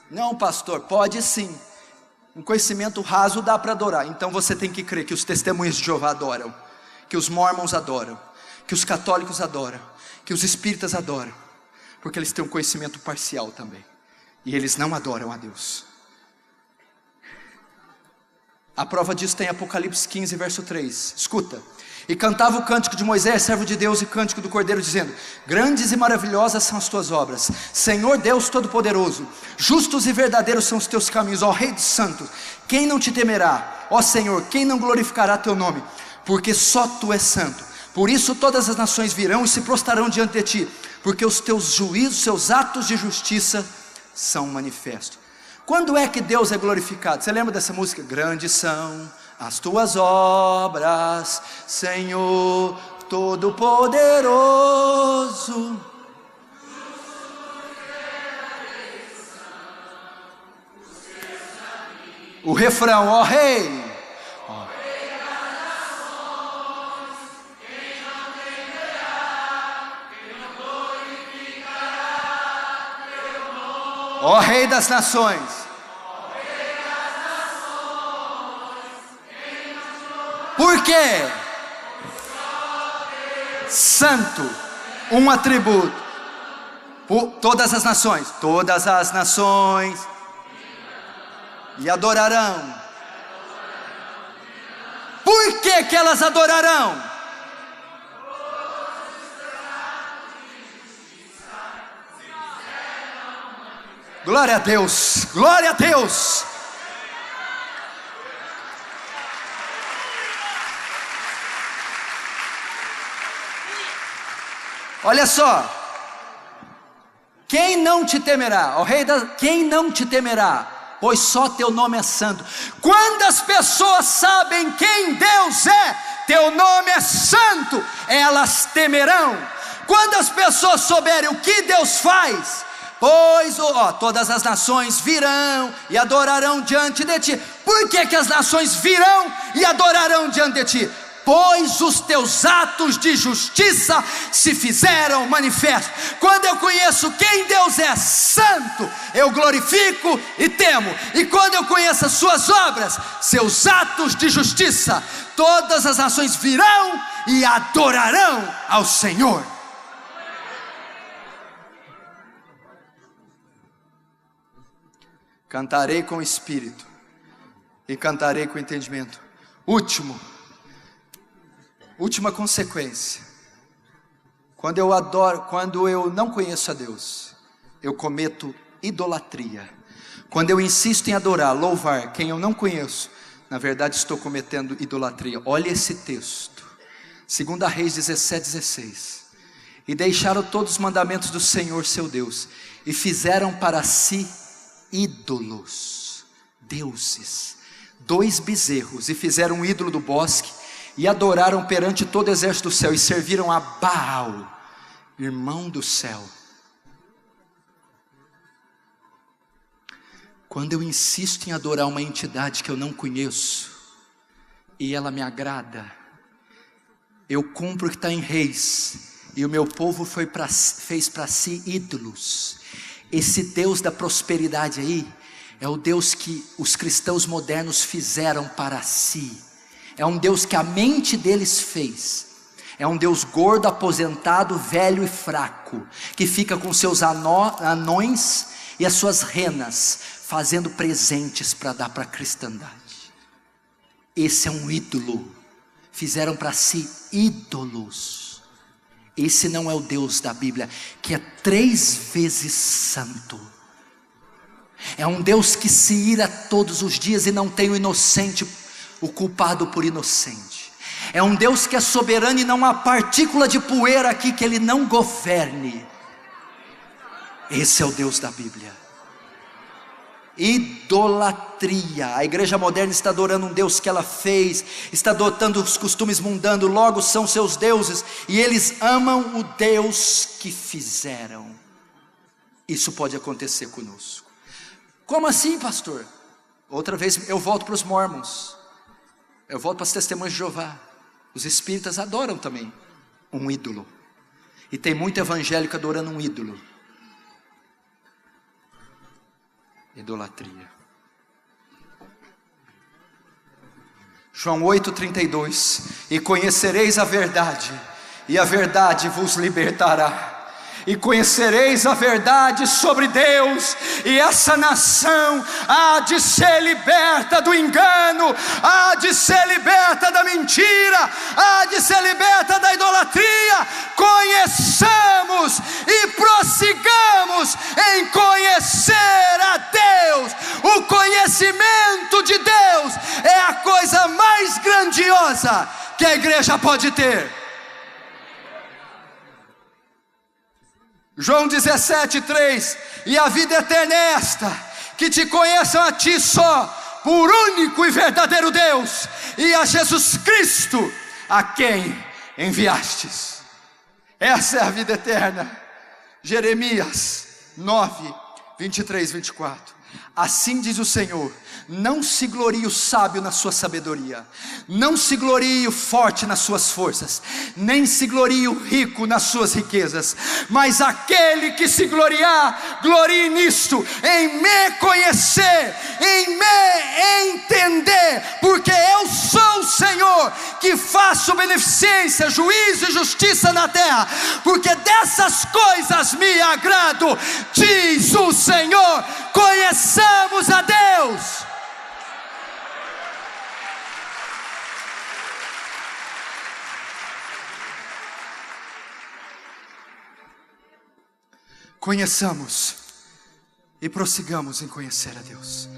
[SPEAKER 3] Não, pastor, pode sim. Um conhecimento raso dá para adorar. Então você tem que crer que os testemunhos de Jeová adoram, que os mormons adoram, que os católicos adoram, que os espíritas adoram, porque eles têm um conhecimento parcial também, e eles não adoram a Deus. A prova disso tem Apocalipse 15, verso 3. Escuta: e cantava o cântico de Moisés, servo de Deus, e cântico do Cordeiro, dizendo: grandes e maravilhosas são as tuas obras, Senhor Deus Todo-Poderoso. Justos e verdadeiros são os teus caminhos, ó Rei dos santos. Quem não te temerá, ó Senhor? Quem não glorificará teu nome? Porque só tu és santo. Por isso todas as nações virão e se prostrarão diante de ti, porque os teus juízos, seus atos de justiça são manifestos. Quando é que Deus é glorificado? Você lembra dessa música? Grandes são as tuas obras, Senhor Todo-Poderoso. O refrão: ó Rei, ó Rei das nações, quem não temerá, quem não glorificará teu nome. Ó Rei das nações. Por quê? Santo, um atributo. Todas as nações e adorarão. Por que elas adorarão? Glória a Deus, glória a Deus. Olha só: quem não te temerá, ó Rei quem não te temerá, pois só teu nome é santo. Quando as pessoas sabem quem Deus é, teu nome é santo, elas temerão. Quando as pessoas souberem o que Deus faz, pois todas as nações virão e adorarão diante de ti. Por que as nações virão e adorarão diante de ti? pois os teus atos de justiça se fizeram manifestos. Quando eu conheço quem Deus é, santo, eu glorifico e temo. E quando eu conheço as suas obras, seus atos de justiça, todas as nações virão e adorarão ao Senhor. Cantarei com espírito e cantarei com entendimento. Última consequência. Quando eu não conheço a Deus, eu cometo idolatria. Quando eu insisto em adorar, louvar quem eu não conheço, na verdade estou cometendo idolatria. Olha esse texto, 2 Reis 17:16. E deixaram todos os mandamentos do Senhor seu Deus, e fizeram para si ídolos, deuses, 2 bezerros, e fizeram um ídolo do bosque, e adoraram perante todo o exército do céu, e serviram a Baal, irmão do céu. Quando eu insisto em adorar uma entidade que eu não conheço, e ela me agrada, eu cumpro o que está em Reis, e o meu povo fez para si ídolos. Esse Deus da prosperidade aí, é o Deus que os cristãos modernos fizeram para si. É um Deus que a mente deles fez. É um Deus gordo, aposentado, velho e fraco, que fica com seus anões e as suas renas, fazendo presentes para dar para a cristandade. Esse é um ídolo. Fizeram para si ídolos. Esse não é o Deus da Bíblia, que é 3 vezes santo. É um Deus que se ira todos os dias e não tem o inocente, o culpado por inocente. É um Deus que é soberano e não há partícula de poeira aqui que Ele não governe. Esse é o Deus da Bíblia. Idolatria. A igreja moderna está adorando um Deus que ela fez, está adotando os costumes mundanos, logo são seus deuses, e eles amam o Deus que fizeram. Isso pode acontecer conosco. Como assim, pastor? Outra vez eu volto para os mormons, eu volto para as testemunhas de Jeová. Os espíritas adoram também um ídolo, e tem muito evangélico adorando um ídolo. Idolatria. João 8:32. E conhecereis a verdade, e a verdade vos libertará. E conhecereis a verdade sobre Deus, e essa nação há de ser liberta do engano, há de ser liberta da mentira, há de ser liberta da idolatria. Conheçamos e prossigamos em conhecer a Deus. O conhecimento de Deus é a coisa mais grandiosa que a igreja pode ter. João 17:3. E a vida eterna é esta, que te conheçam a ti só, por único e verdadeiro Deus, e a Jesus Cristo, a quem enviastes. Essa é a vida eterna. Jeremias 9:23-24. Assim diz o Senhor: não se glorie o sábio na sua sabedoria, não se glorie o forte nas suas forças, nem se glorie o rico nas suas riquezas, mas aquele que se gloriar, glorie nisto, em me conhecer, em me entender, porque eu sou o Senhor, que faço beneficência, juízo e justiça na terra, porque dessas coisas me agrado, diz o Senhor. Conheçamos a Deus. Conheçamos e prossigamos em conhecer a Deus.